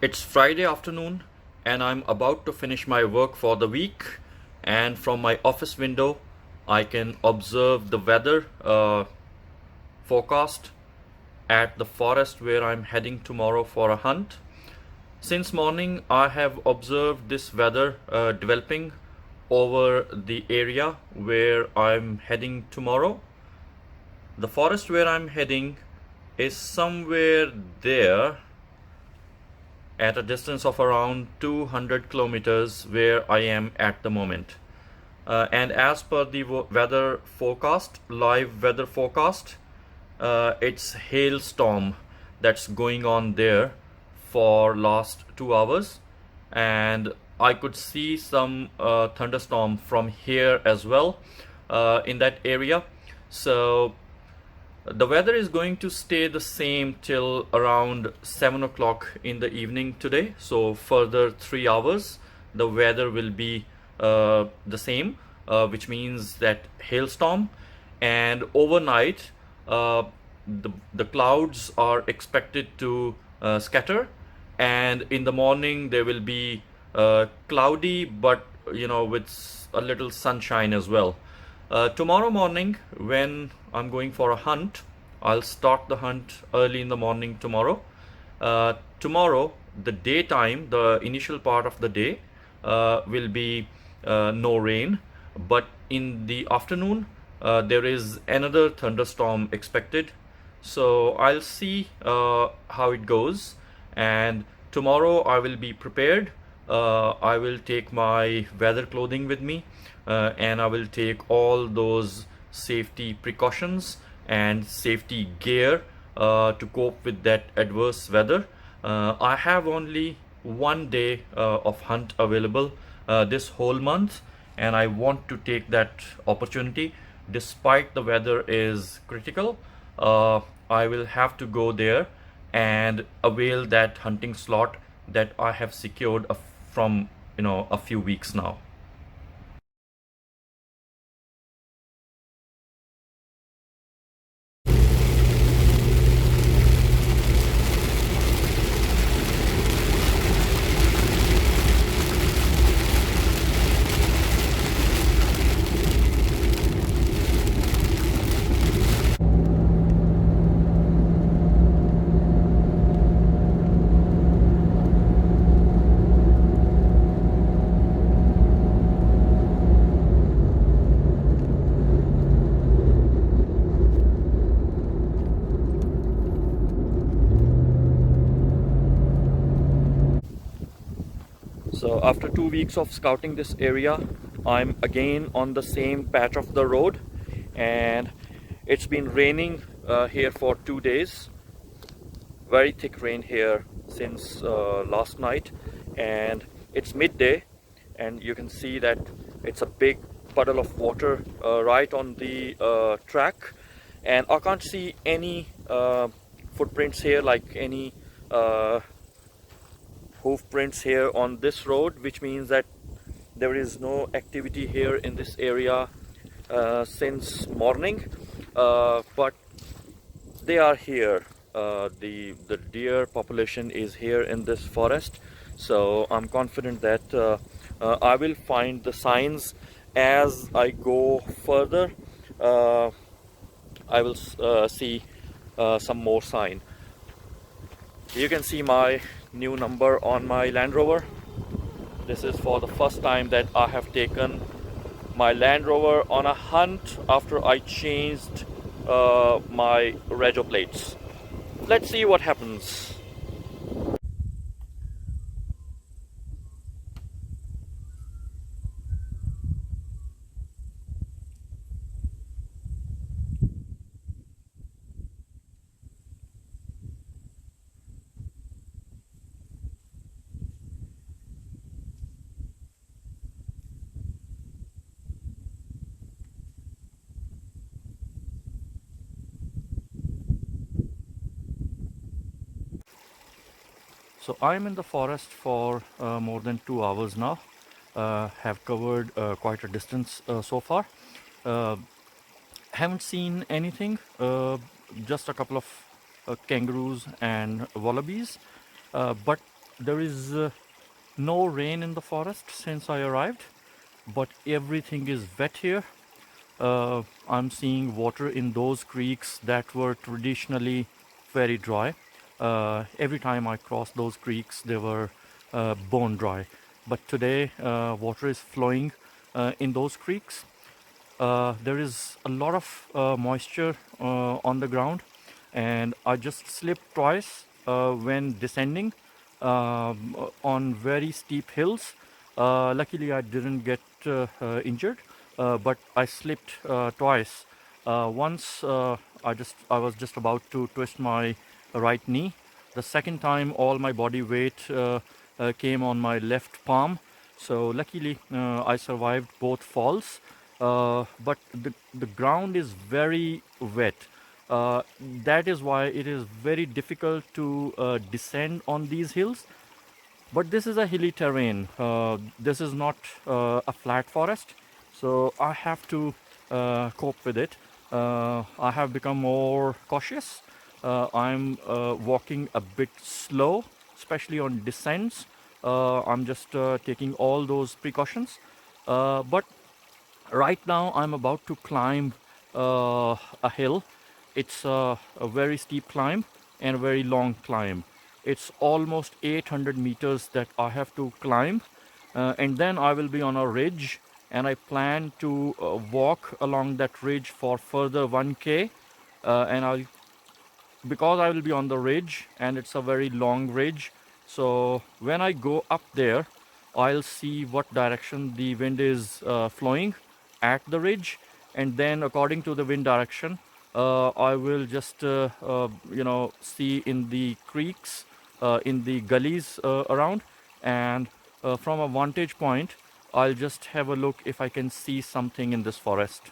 It's Friday afternoon and I'm about to finish my work for the week. And from my office window, I can observe the weather forecast at the forest where I'm heading tomorrow for a hunt. Since morning, I have observed this weather developing over the area where I'm heading tomorrow. The forest where I'm heading is somewhere there at a distance of around 200 kilometers where I am at the moment. And as per the weather forecast, live weather forecast, it's hailstorm that's going on there for last 2 hours, and I could see some thunderstorm from here as well in that area. So the weather is going to stay the same till around 7 o'clock in the evening today. So further 3 hours, the weather will be the same, which means that hailstorm. And overnight, the clouds are expected to scatter, and in the morning they will be cloudy, but with a little sunshine as well. Tomorrow morning, when I'm going for a hunt, I'll start the hunt early in the morning tomorrow. Tomorrow, the daytime, the initial part of the day, will be no rain, but in the afternoon, there is another thunderstorm expected. So I'll see how it goes, and tomorrow I will be prepared. I will take my weather clothing with me, and I will take all those safety precautions and safety gear to cope with that adverse weather. I have only one day of hunt available this whole month, and I want to take that opportunity. Despite the weather is critical, I will have to go there and avail that hunting slot that I have secured from a few weeks now. So after 2 weeks of scouting this area, I'm again on the same patch of the road, and it's been raining here for 2 days. Very thick rain here since last night, and it's midday, and you can see that it's a big puddle of water right on the track, and I can't see any footprints here, like any hoof prints here on this road, which means that there is no activity here in this area since morning, but they are here. The deer population is here in this forest, so I'm confident that I will find the signs as I go further. I will see some more sign. You can see my new number on my Land Rover. This is for the first time that I have taken my Land Rover on a hunt after I changed my rego plates. Let's see what happens. So I'm in the forest for more than 2 hours now. Have covered quite a distance so far. Uh, haven't seen anything, just a couple of kangaroos and wallabies. But there is no rain in the forest since I arrived, but everything is wet here. I'm seeing water in those creeks that were traditionally very dry. Every time I crossed those creeks, they were bone dry. But today, water is flowing in those creeks. There is a lot of moisture on the ground, and I just slipped twice when descending on very steep hills. Luckily, I didn't get injured, but I slipped twice. Once I was just about to twist my right knee. The second time, all my body weight came on my left palm. So luckily, I survived both falls. But the ground is very wet. That is why it is very difficult to descend on these hills. But this is a hilly terrain. This is not a flat forest, so I have to cope with it. I have become more cautious. I'm walking a bit slow, especially on descents. I'm just taking all those precautions. But right now I'm about to climb a hill. It's a very steep climb and a very long climb. It's almost 800 meters that I have to climb, and then I will be on a ridge, and I plan to walk along that ridge for further 1k. And I'll because I will be on the ridge and it's a very long ridge, so when I go up there, I'll see what direction the wind is flowing at the ridge, and then according to the wind direction, I will just see in the creeks, in the gullies around, and from a vantage point, I'll just have a look if I can see something in this forest.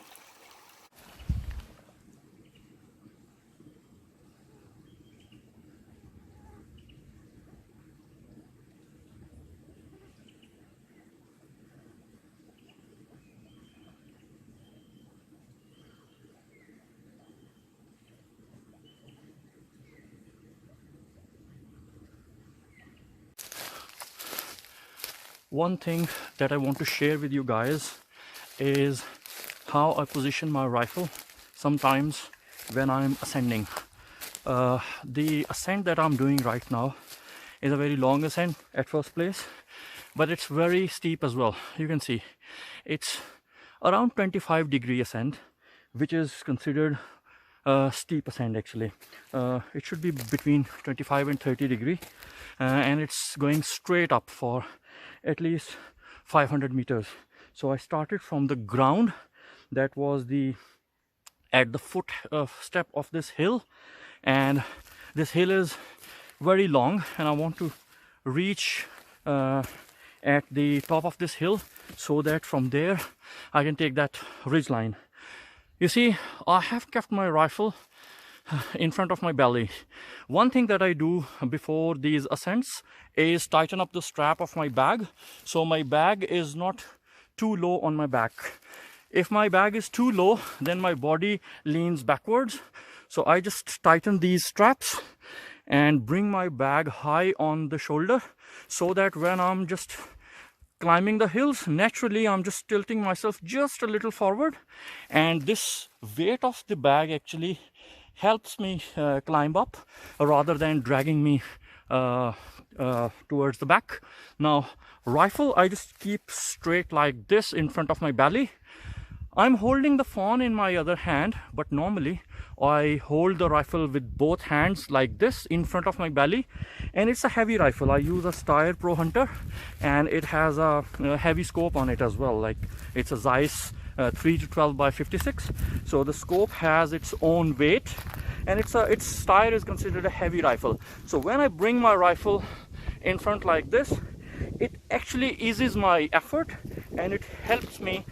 One thing that I want to share with you guys is how I position my rifle sometimes when I'm ascending. The ascent that I'm doing right now is a very long ascent at first place, but it's very steep as well. You can see it's around 25-degree ascent, which is considered a steep ascent actually. It should be between 25 and 30 degree, and it's going straight up for at least 500 meters. So I started from the ground, that was at the foot step of this hill, and this hill is very long, and I want to reach at the top of this hill so that from there I can take that ridge line. You see, I have kept my rifle in front of my belly. One thing that I do before these ascents is tighten up the strap of my bag, so my bag is not too low on my back. If my bag is too low, then my body leans backwards. So I just tighten these straps and bring my bag high on the shoulder, so that when I'm just climbing the hills, naturally I'm just tilting myself just a little forward, and this weight of the bag actually helps me climb up rather than dragging me towards the back. Now, rifle I just keep straight like this in front of my belly. I'm holding the fawn in my other hand, but normally I hold the rifle with both hands like this in front of my belly, and it's a heavy rifle. I use a Steyr Pro Hunter, and it has a heavy scope on it as well. Like, it's a Zeiss 3 to 12 by 56, so the scope has its own weight, and its Steyr is considered a heavy rifle. So when I bring my rifle in front like this, it actually eases my effort, and it helps me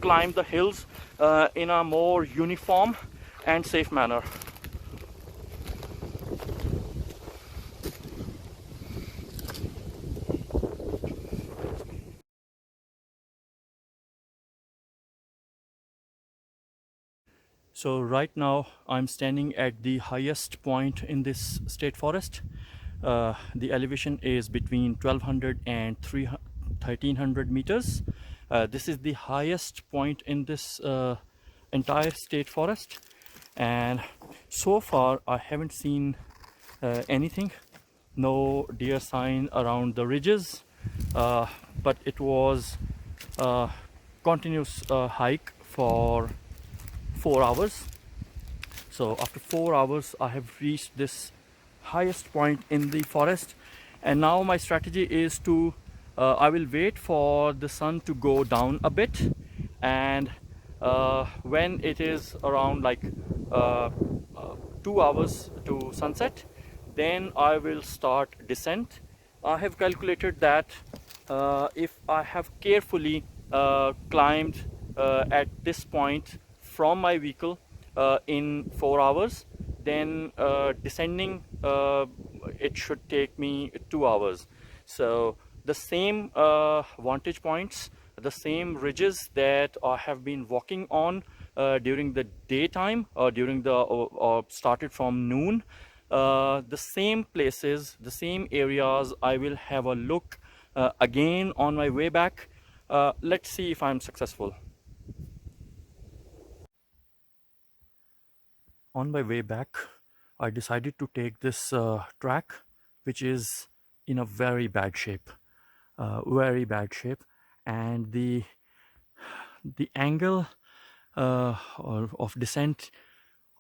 climb the hills in a more uniform and safe manner. So right now I'm standing at the highest point in this state forest. The elevation is between 1200 and 1300 meters. This is the highest point in this entire state forest, and so far I haven't seen anything. No deer sign around the ridges, but it was a continuous hike for 4 hours. So after 4 hours I have reached this highest point in the forest, and now my strategy is to I will wait for the sun to go down a bit, and when it is around like uh, 2 hours to sunset, then I will start descent. I have calculated that if I have carefully climbed at this point from my vehicle in 4 hours, then descending it should take me 2 hours. So the same vantage points, the same ridges that I have been walking on during the daytime, or during the started from noon, the same places, the same areas I will have a look again on my way back. Let's see if I'm successful. On my way back, I decided to take this track, which is in a very bad shape, and the angle of descent,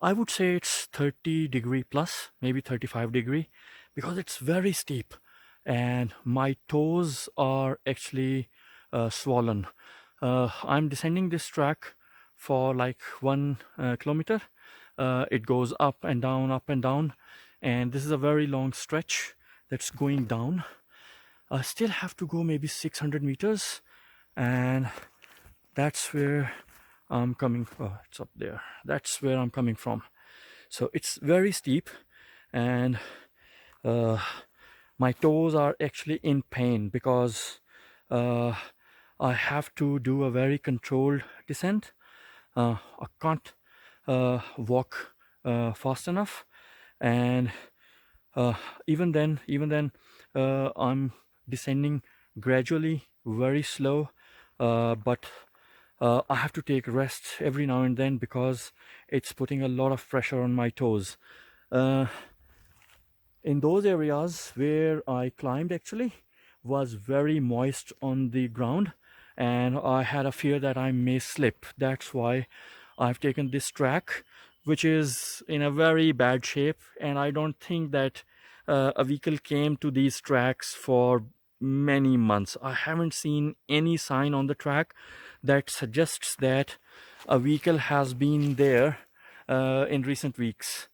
I would say it's 30-degree plus, maybe 35-degree, because it's very steep, and my toes are actually swollen. I'm descending this track for like 1 kilometer. It goes up and down, and this is a very long stretch that's going down. I still have to go maybe 600 meters, and that's where I'm coming from. Oh, it's up there. That's where I'm coming from. So it's very steep, and my toes are actually in pain because I have to do a very controlled descent. I can't walk fast enough, and even then I'm descending gradually, very slow, but I have to take rest every now and then because it's putting a lot of pressure on my toes. In those areas where I climbed, actually was very moist on the ground, and I had a fear that I may slip. That's why I've taken this track, which is in a very bad shape, and I don't think that a vehicle came to these tracks for many months. I haven't seen any sign on the track that suggests that a vehicle has been there in recent weeks.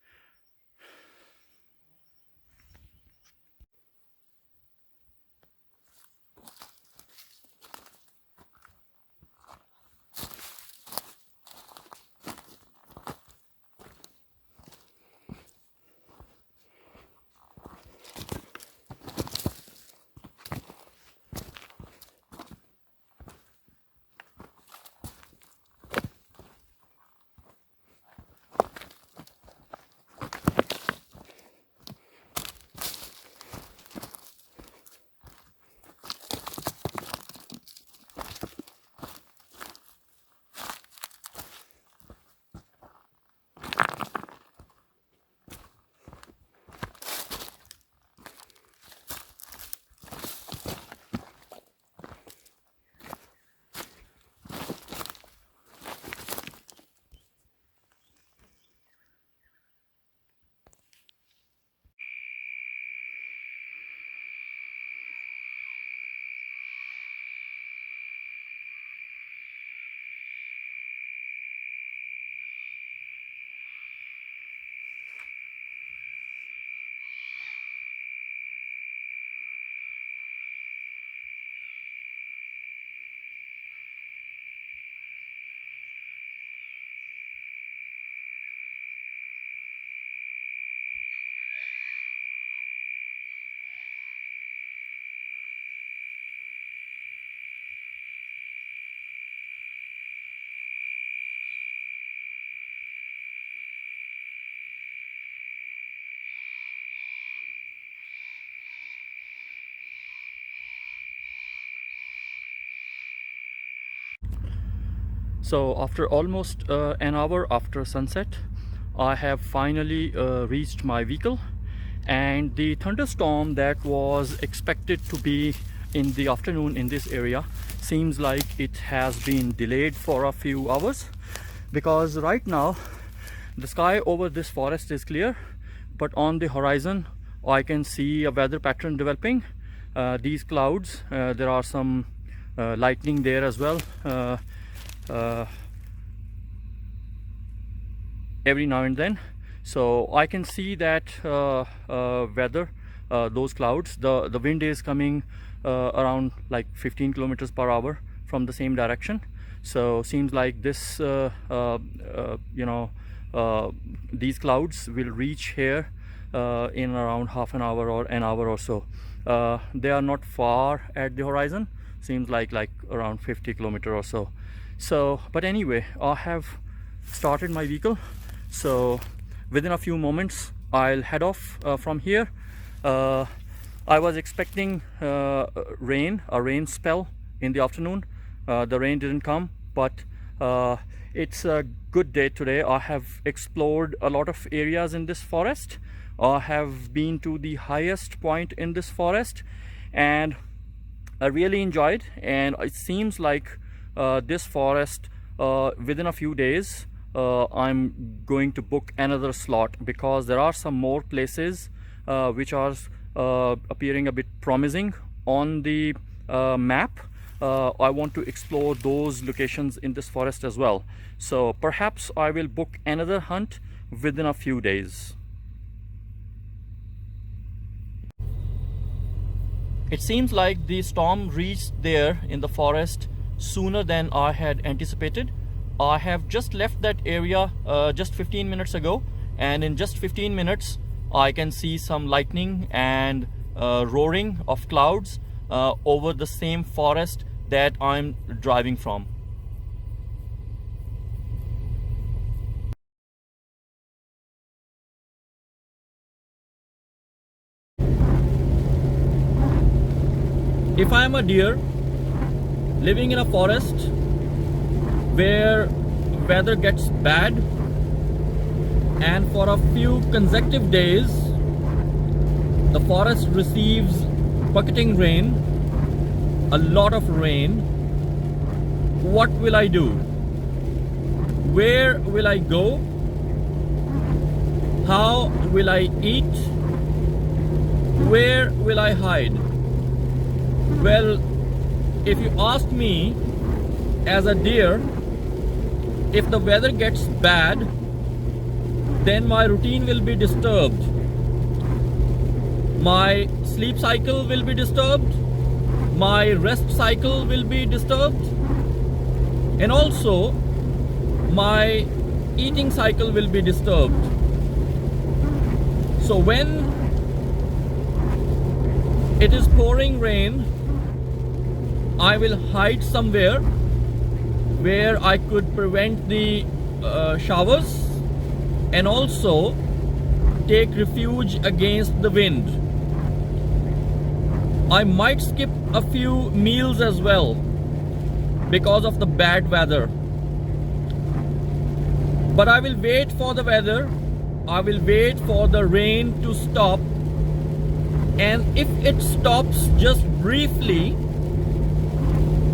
So after almost an hour after sunset, I have finally reached my vehicle, and the thunderstorm that was expected to be in the afternoon in this area seems like it has been delayed for a few hours, because right now the sky over this forest is clear, but on the horizon I can see a weather pattern developing. These clouds, there are some lightning there as well. Every now and then, so I can see that weather, those clouds, the wind is coming around like 15 kilometers per hour from the same direction. So seems like this these clouds will reach here in around half an hour or an hour or so. They are not far at the horizon, seems like around 50 kilometers or so. So but anyway, I have started my vehicle, so within a few moments I'll head off from here. I was expecting a rain spell in the afternoon. The rain didn't come, but it's a good day today. I have explored a lot of areas in this forest. I have been to the highest point in this forest, and I really enjoyed. And it seems like this forest, within a few days, I'm going to book another slot, because there are some more places which are appearing a bit promising on the map. I want to explore those locations in this forest as well. So perhaps I will book another hunt within a few days. It seems like the storm reached there in the forest sooner than I had anticipated. I have just left that area just 15 minutes ago, and in just 15 minutes I can see some lightning and roaring of clouds over the same forest that I'm driving from. If I am a deer living in a forest where weather gets bad, and for a few consecutive days the forest receives bucketing rain, a lot of rain, what will I do? Where will I go? How will I eat? Where will I hide? Well, if you ask me, as a deer, if the weather gets bad, then my routine will be disturbed. My sleep cycle will be disturbed. My rest cycle will be disturbed. And also, my eating cycle will be disturbed. So when it is pouring rain, I will hide somewhere where I could prevent the showers, and also take refuge against the wind. I might skip a few meals as well because of the bad weather. But I will wait for the weather. I will wait for the rain to stop. And if it stops just briefly,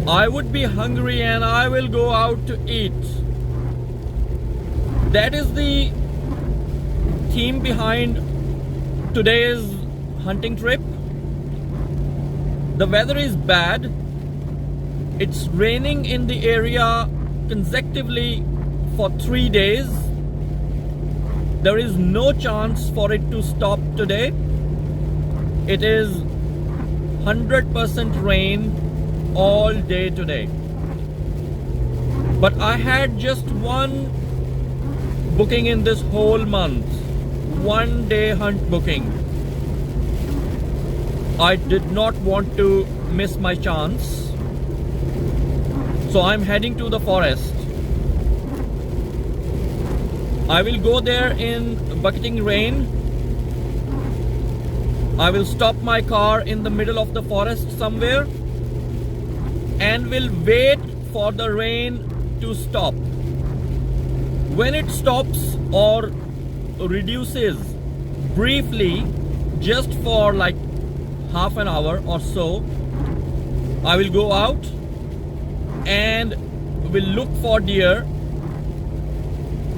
I would be hungry and I will go out to eat. That is the theme behind today's hunting trip. The weather is bad. It's raining in the area consecutively for 3 days. There is no chance for it to stop today. It is 100% rain all day today. But I had just one booking in this whole month, 1 day hunt booking. I did not want to miss my chance, so I'm heading to the forest. I will go there in bucketing rain. I will stop my car in the middle of the forest somewhere and will wait for the rain to stop. When it stops or reduces briefly, just for like half an hour or so, I will go out and will look for deer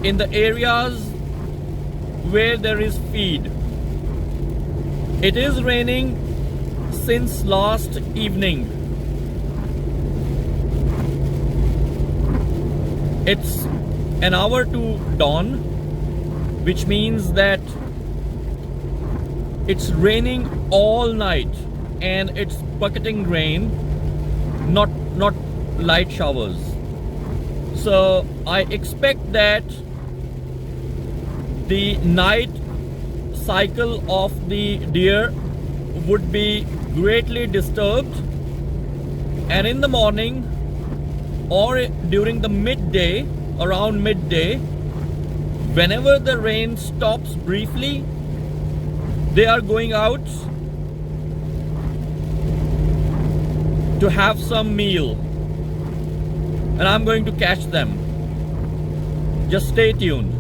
in the areas where there is feed. It is raining since last evening. It's an hour to dawn, which means that it's raining all night, and it's bucketing rain, not light showers. So I expect that the night cycle of the deer would be greatly disturbed, and in the morning or during the midday, around midday, whenever the rain stops briefly, they are going out to have some meal, and I'm going to catch them. Just stay tuned.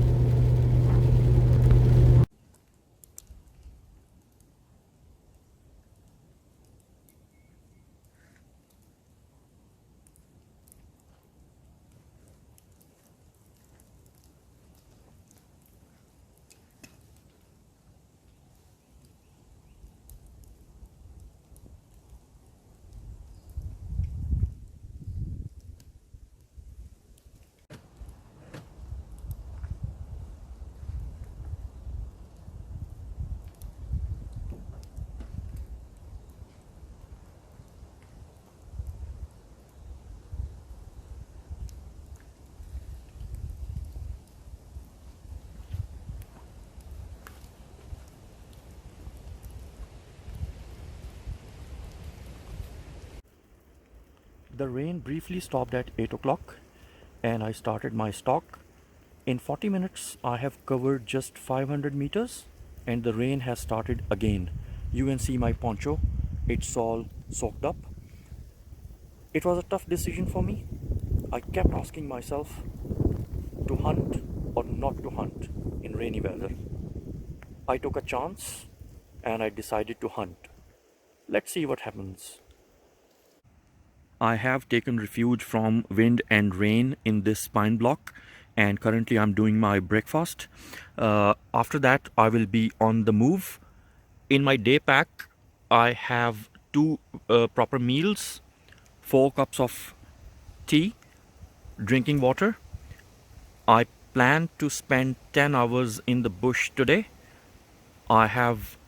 The rain briefly stopped at 8 o'clock and I started my stalk. In 40 minutes, I have covered just 500 meters and the rain has started again. You can see my poncho, it's all soaked up. It was a tough decision for me. I kept asking myself to hunt or not to hunt in rainy weather. I took a chance and I decided to hunt. Let's see what happens. I have taken refuge from wind and rain in this pine block, and currently I'm doing my breakfast. After that, I will be on the move. In my day pack, I have two proper meals, 4 cups of tea, drinking water. I plan to spend 10 hours in the bush today. I have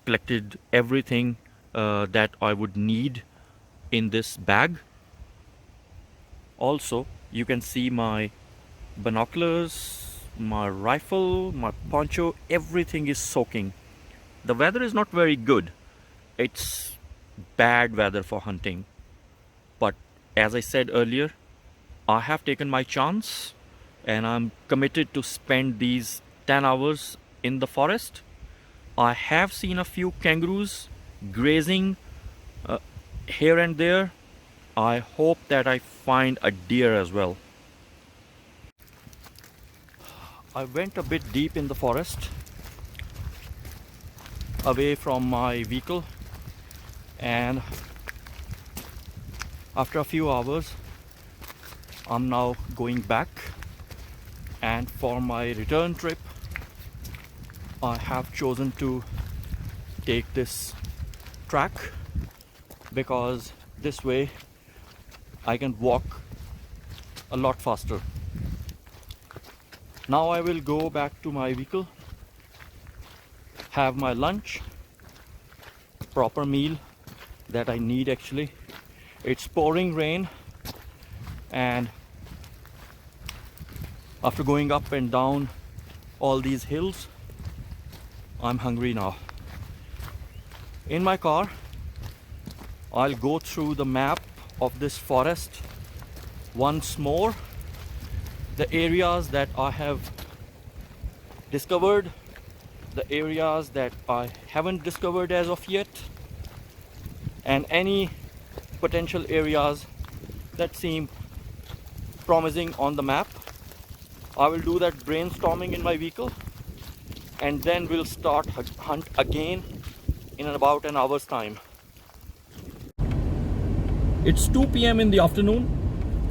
collected everything that I would need in this bag. Also, you can see my binoculars, my rifle, my poncho, everything is soaking. The weather is not very good. It's bad weather for hunting. But as I said earlier, I have taken my chance and I'm committed to spend these 10 hours in the forest. I have seen a few kangaroos grazing here and there. I hope that I find a deer as well. I went a bit deep in the forest, away from my vehicle, and after a few hours I'm now going back, and for my return trip I have chosen to take this track because this way I can walk a lot faster. Now I will go back to my vehicle, have my lunch, proper meal that I need actually. It's pouring rain, and after going up and down all these hills, I'm hungry now. In my car, I'll go through the map of this forest once more, the areas that I have discovered, the areas that I haven't discovered as of yet, and any potential areas that seem promising on the map. I will do that brainstorming in my vehicle, and then we'll start hunt again in about an hour's time. It's 2 p.m. in the afternoon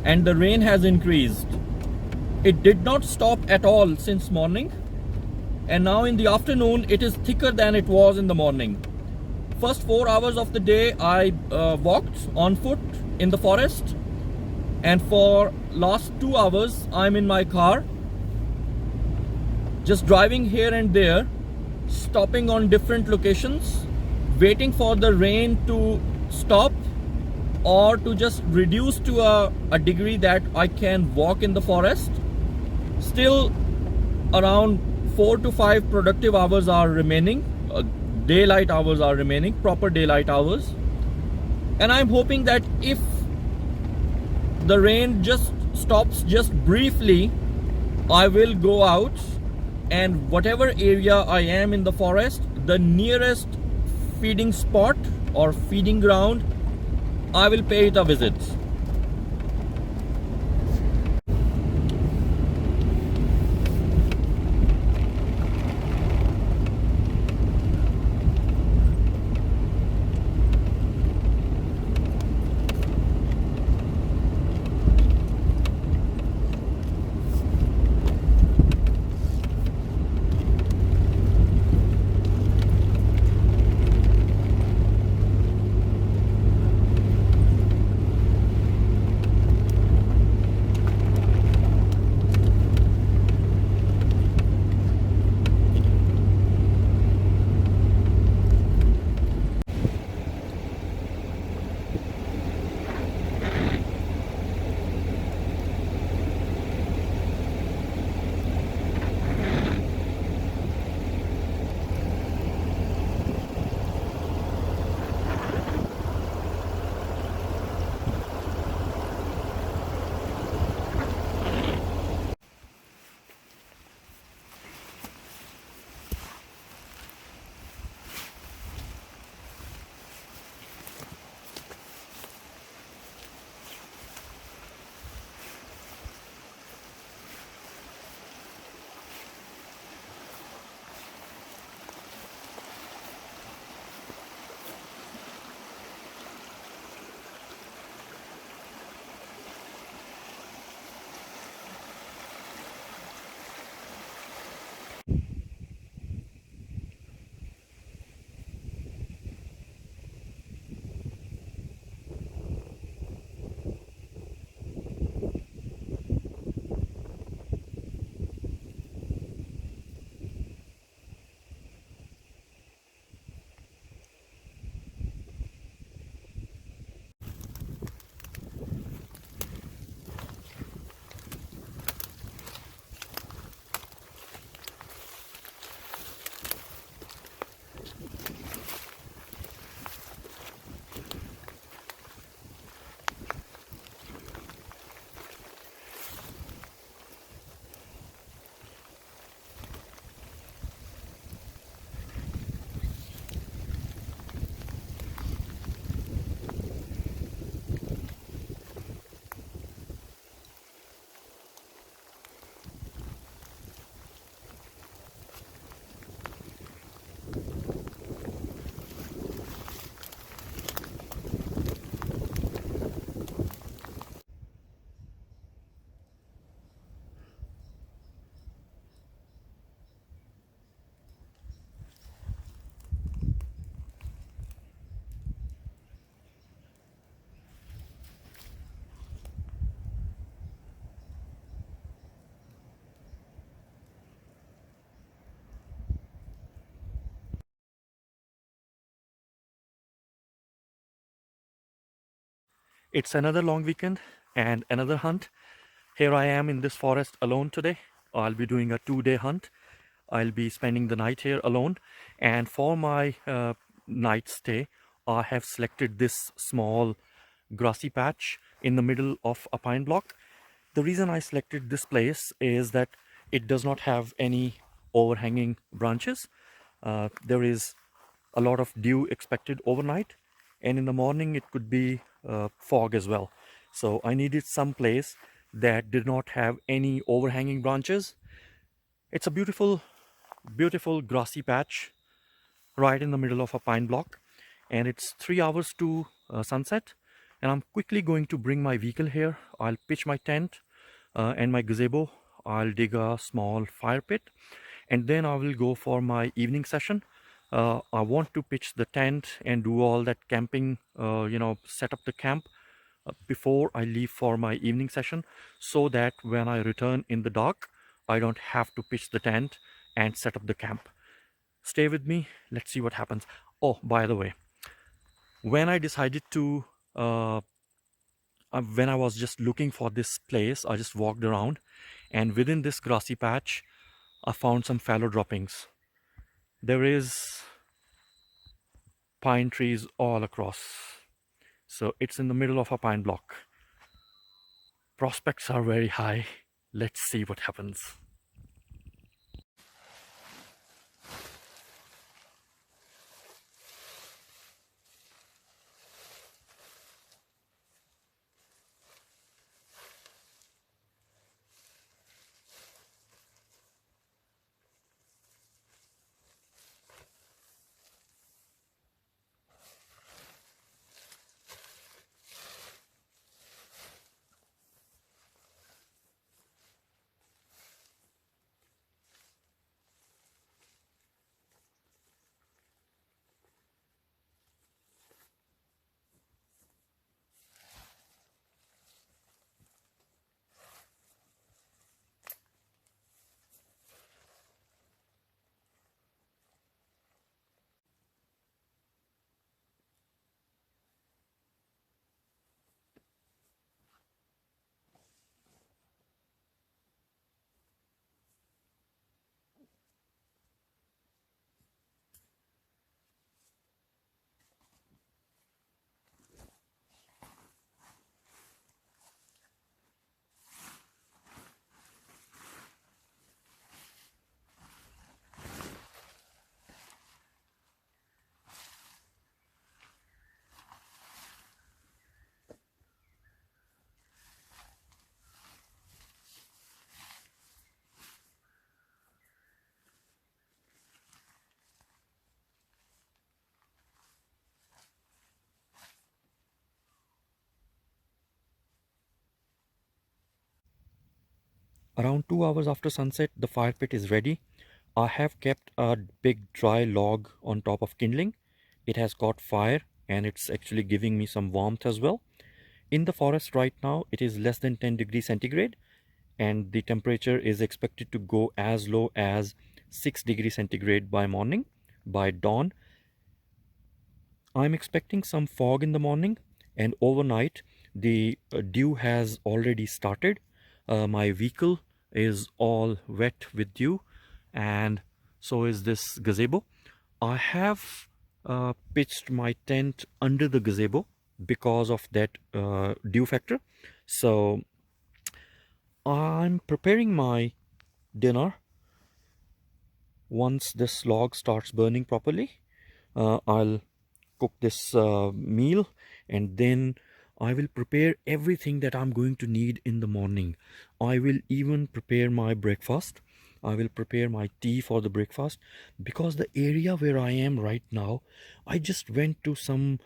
and the rain has increased. It did not stop at all since morning, and now in the afternoon it is thicker than it was in the morning. First 4 hours of the day I walked on foot in the forest, and for last 2 hours I'm in my car, just driving here and there, stopping on different locations, waiting for the rain to stop or to just reduce to a degree that I can walk in the forest. Still around 4 to 5 productive hours are remaining, daylight hours are remaining, proper daylight hours, and I'm hoping that if the rain just stops just briefly, I will go out, and whatever area I am in the forest, the nearest feeding spot or feeding ground, I will pay it a visit. It's another long weekend and another hunt. Here I am in this forest alone today. I'll be doing a 2-day hunt. I'll be spending the night here alone. And for my night stay, I have selected this small grassy patch in the middle of a pine block. The reason I selected this place is that it does not have any overhanging branches. There is a lot of dew expected overnight, and in the morning it could be fog as well. So I needed some place that did not have any overhanging branches. It's a beautiful, beautiful grassy patch right in the middle of a pine block, and it's 3 hours to sunset. And I'm quickly going to bring my vehicle here. I'll pitch my tent and my gazebo. I'll dig a small fire pit, and then I will go for my evening session. I want to pitch the tent and do all that camping, set up the camp before I leave for my evening session, so that when I return in the dark, I don't have to pitch the tent and set up the camp. Stay with me. Let's see what happens. Oh, by the way, when I decided to, when I was just looking for this place, I just walked around, and within this grassy patch, I found some fallow droppings. There is pine trees all across. So it's in the middle of a pine block. Prospects are very high. Let's see what happens. Around 2 hours after sunset, the fire pit is ready. I have kept a big dry log on top of kindling. It has got fire and it's actually giving me some warmth as well. In the forest right now, it is less than 10 degrees centigrade, and the temperature is expected to go as low as 6 degrees centigrade by morning. By dawn, I'm expecting some fog in the morning, and overnight the dew has already started. My vehicle is all wet with dew, and so is this gazebo. I have pitched my tent under the gazebo because of that dew factor. So I'm preparing my dinner. Once this log starts burning properly, I'll cook this meal, and then I will prepare everything that I'm going to need in the morning. I will even prepare my breakfast. I will prepare my tea for the breakfast, because the area where I am right now, I just went to some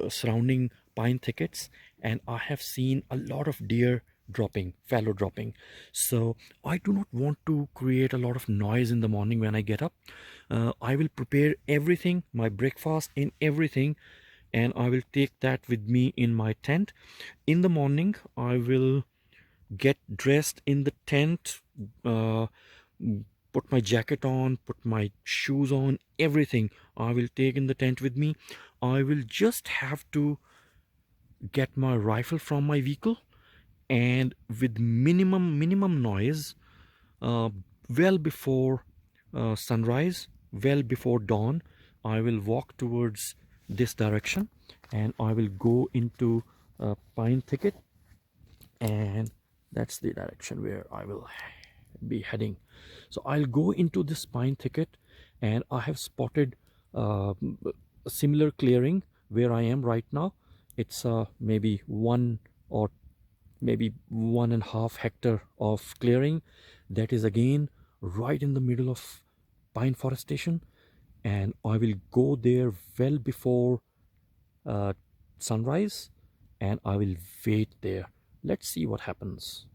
surrounding pine thickets, and I have seen a lot of deer dropping, fallow dropping. So I do not want to create a lot of noise in the morning when I get up. I will prepare everything, my breakfast and everything, and I will take that with me in my tent. In the morning, I will get dressed in the tent, uh, put my jacket on, put my shoes on, everything I will take in the tent with me. I will just have to get my rifle from my vehicle, and with minimum noise, uh, well before sunrise, well before dawn, I will walk towards this direction, and I will go into a pine thicket, and that's the direction where I will be heading. So I'll go into this pine thicket, and I have spotted a similar clearing where I am right now. It's maybe 1 or maybe 1.5 hectare of clearing that is again right in the middle of pine forestation, and I will go there well before uh, sunrise, and I will wait there. Let's see what happens.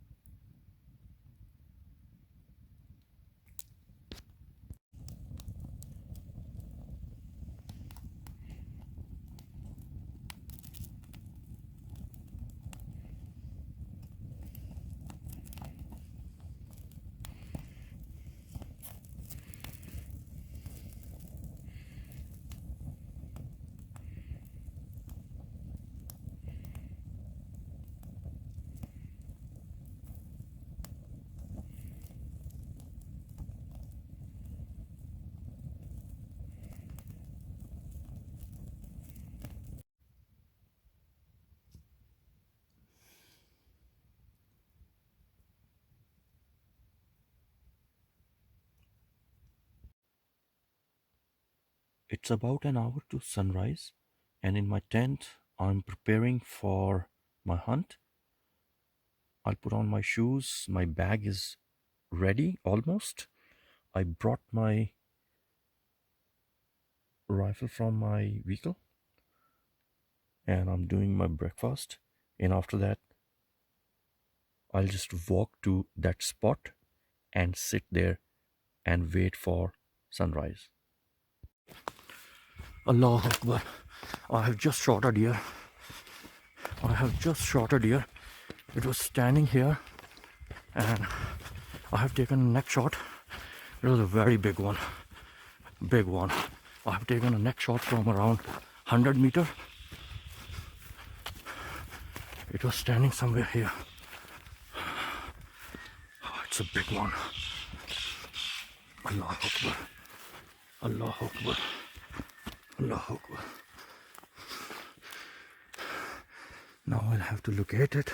It's about an hour to sunrise, and in my tent, I'm preparing for my hunt. I'll put on my shoes. My bag is ready almost. I brought my rifle from my vehicle, and I'm doing my breakfast. And after that, I'll just walk to that spot and sit there and wait for sunrise. Allah Akbar. I have just shot a deer. I have just shot a deer. It was standing here, and I have taken a neck shot. It was a very big one. Big one. I have taken a neck shot from around 100 meter. It was standing somewhere here. Oh, it's a big one. Allah Akbar. Allah Akbar. Allah Akbar. Now I'll have to locate it.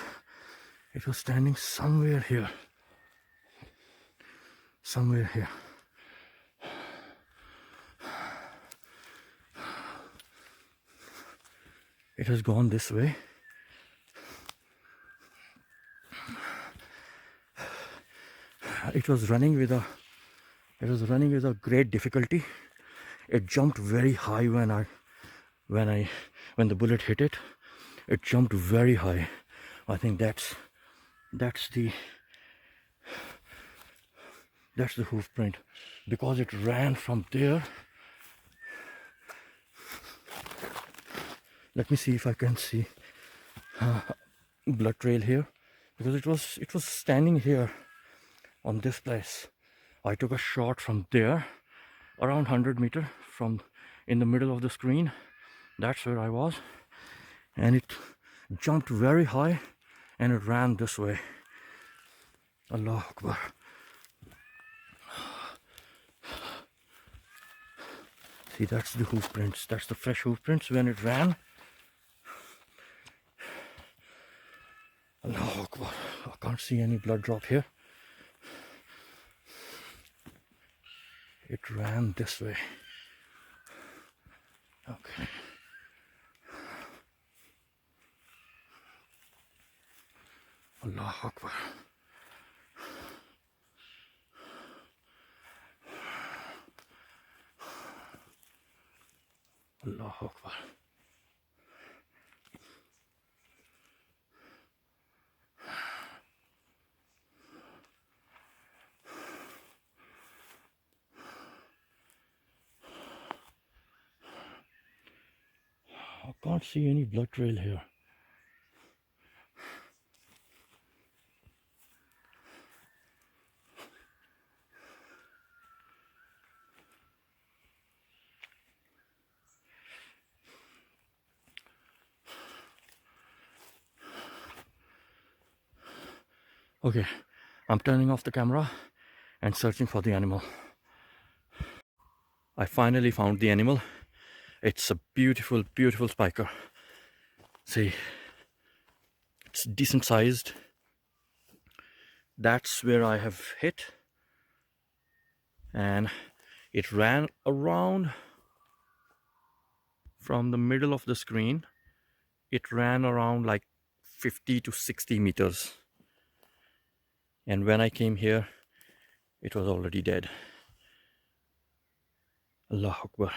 It was standing somewhere here. Somewhere here. It has gone this way. It was running with a great difficulty. It jumped very high when the bullet hit it. It jumped very high. I think that's the hoof print, because it ran from there. Let me see if I can see blood trail here, because it was standing here on this place. I took a shot from there, around 100 meter from in the middle of the screen. That's where I was, and it jumped very high and it ran this way. Allah Akbar. See, that's the hoof prints. That's the fresh hoof prints when it ran. Allah Akbar. I can't see any blood drop here. It ran this way. Okay. Allah Akbar. Allah Akbar. I can't see any blood trail here. Okay, I'm turning off the camera and searching for the animal. I finally found the animal. It's a beautiful, beautiful spiker. See, it's decent sized. That's where I have hit, and it ran around from the middle of the screen. It ran around like 50 to 60 meters. And when I came here, it was already dead. Allah Akbar.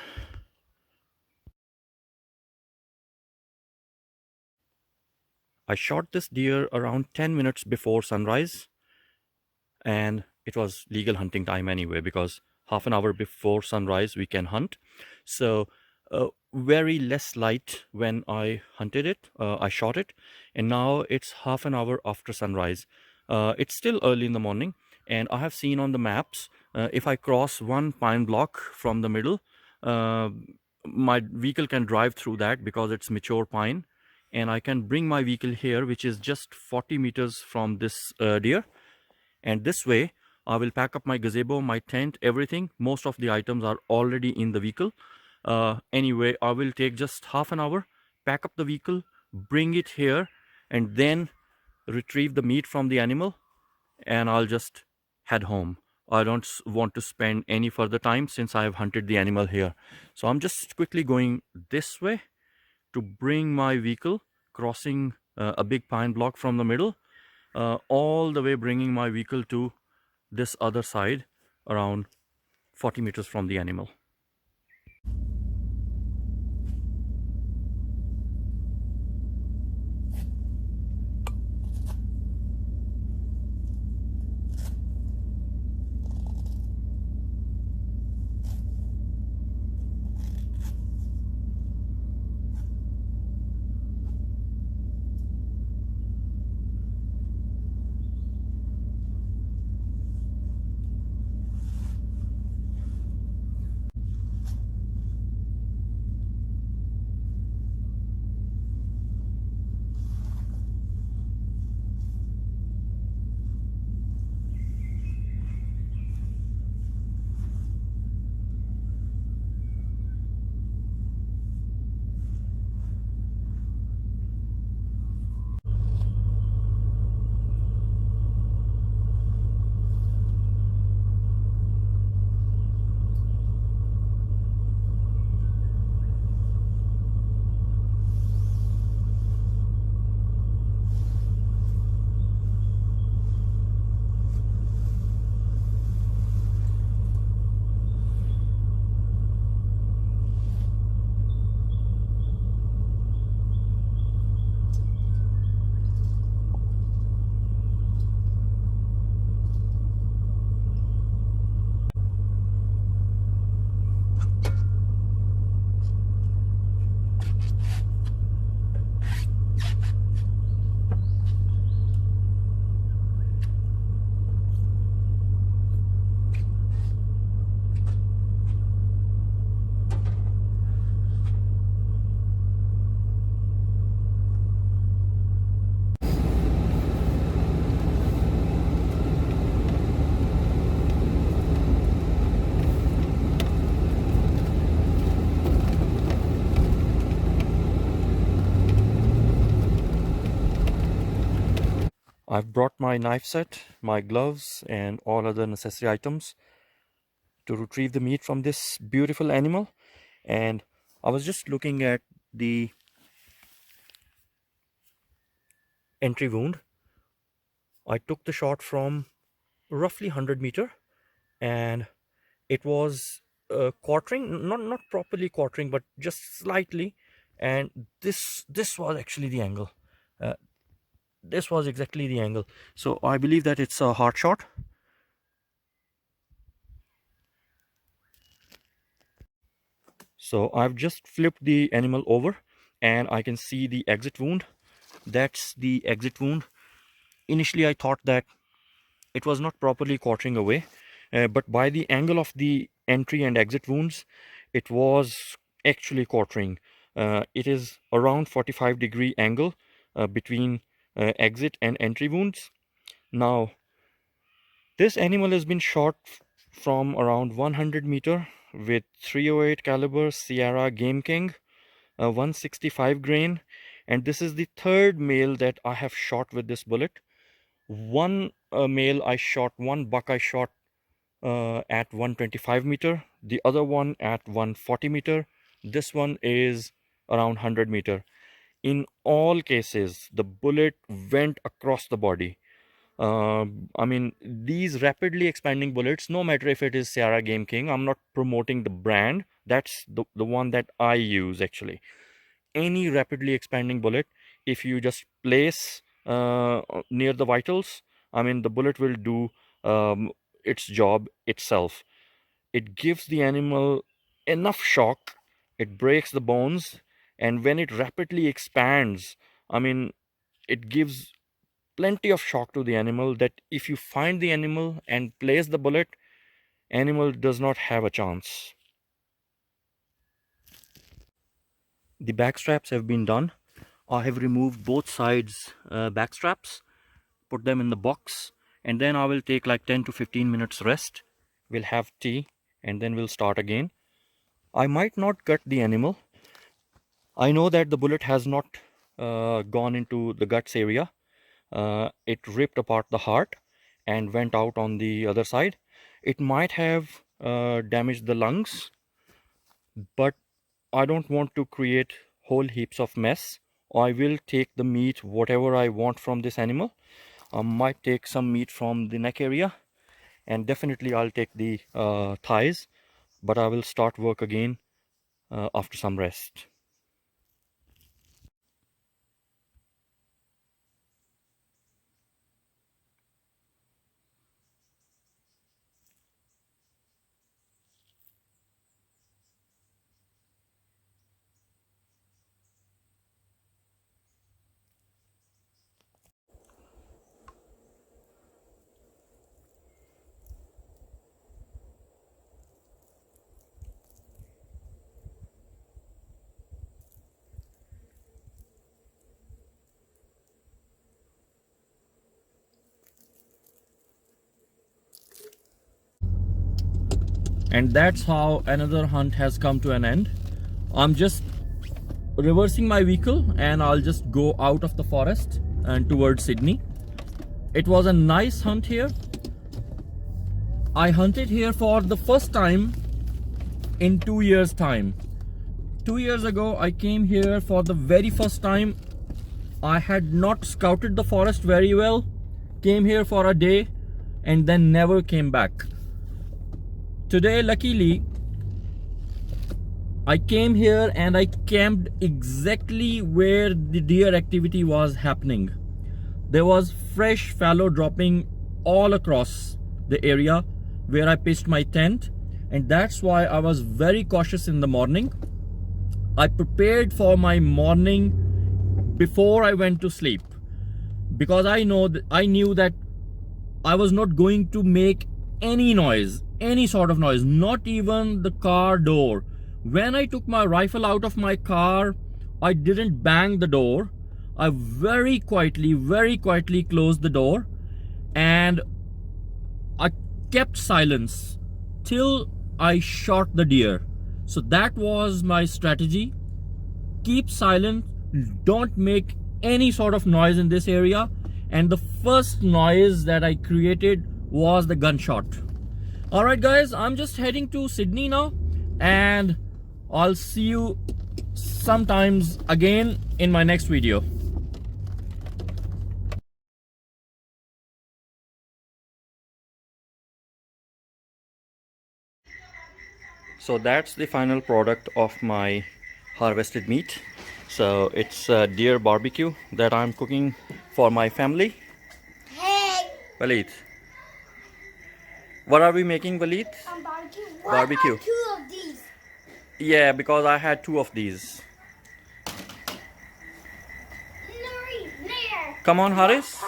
I shot this deer around 10 minutes before sunrise, and it was legal hunting time anyway, because half an hour before sunrise we can hunt. So very less light when I hunted it, I shot it, and now it's half an hour after sunrise. It's still early in the morning, and I have seen on the maps, if I cross one pine block from the middle, my vehicle can drive through that because it's mature pine, and I can bring my vehicle here, which is just 40 meters from this deer. And this way I will pack up my gazebo, my tent, everything. Most of the items are already in the vehicle. Anyway, I will take just half an hour, pack up the vehicle, bring it here, and then retrieve the meat from the animal, and I'll just head home. I don't want to spend any further time since I have hunted the animal here. So I'm just quickly going this way to bring my vehicle, crossing a big pine block from the middle, all the way bringing my vehicle to this other side around 40 meters from the animal. I've brought my knife set, my gloves, and all other necessary items to retrieve the meat from this beautiful animal. And I was just looking at the entry wound. I took the shot from roughly 100 meter, and it was quartering, not properly quartering, but just slightly. And this was actually the angle. This was exactly the angle. So I believe that it's a heart shot. So I've just flipped the animal over, and I can see the exit wound. That's the exit wound. Initially I thought that it was not properly quartering away, but by the angle of the entry and exit wounds, it was actually quartering. It is around 45-degree angle between exit and entry wounds. Now this animal has been shot from around 100 meter with 308 caliber Sierra Game King, 165 grain, and this is the third male that I have shot with this bullet. One male I shot, one buck I shot at 125 meter, the other one at 140 meter. This one is around 100 meter. In all cases, the bullet went across the body. I mean, these rapidly expanding bullets, no matter if it is Sierra Game King, I'm not promoting the brand. That's the one that I use actually. Any rapidly expanding bullet, if you just place near the vitals, I mean, the bullet will do its job itself. It gives the animal enough shock, it breaks the bones, and when it rapidly expands, I mean, it gives plenty of shock to the animal that if you find the animal and place the bullet, animal does not have a chance. The back straps have been done. I have removed both sides back straps, put them in the box, and then I will take like 10 to 15 minutes rest. We'll have tea and then we'll start again. I might not cut the animal. I know that the bullet has not gone into the guts area. It ripped apart the heart and went out on the other side. It might have damaged the lungs, but I don't want to create whole heaps of mess. I will take the meat, whatever I want from this animal. I might take some meat from the neck area, and definitely I'll take the thighs, but I will start work again after some rest. And that's how another hunt has come to an end. I'm just reversing my vehicle and I'll just go out of the forest and towards Sydney. It was a nice hunt here. I hunted here for the first time in 2 years time. 2 years ago I came here for the very first time. I had not scouted the forest very well, came here for a day and then never came back. Today, luckily, I came here and I camped exactly where the deer activity was happening. There was fresh fallow dropping all across the area where I pitched my tent, and that's why I was very cautious in the morning. I prepared for my morning before I went to sleep because I knew that I was not going to make any noise, any sort of noise, not even the car door. When I took my rifle out of my car, I didn't bang the door. I very quietly closed the door and I kept silence till I shot the deer. So that was my strategy. Keep silent, don't make any sort of noise in this area. And the first noise that I created was the gunshot. All right guys, I'm just heading to Sydney now and I'll see you sometimes again in my next video. So that's the final product of my harvested meat. So it's deer barbecue that I'm cooking for my family. Hey! Walid, what are we making, Walid? Barbecue. Barbecue. Are two of these? Yeah, because I had 2 of these. There. Come on, Haris.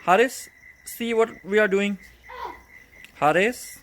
Haris, see what we are doing. Haris.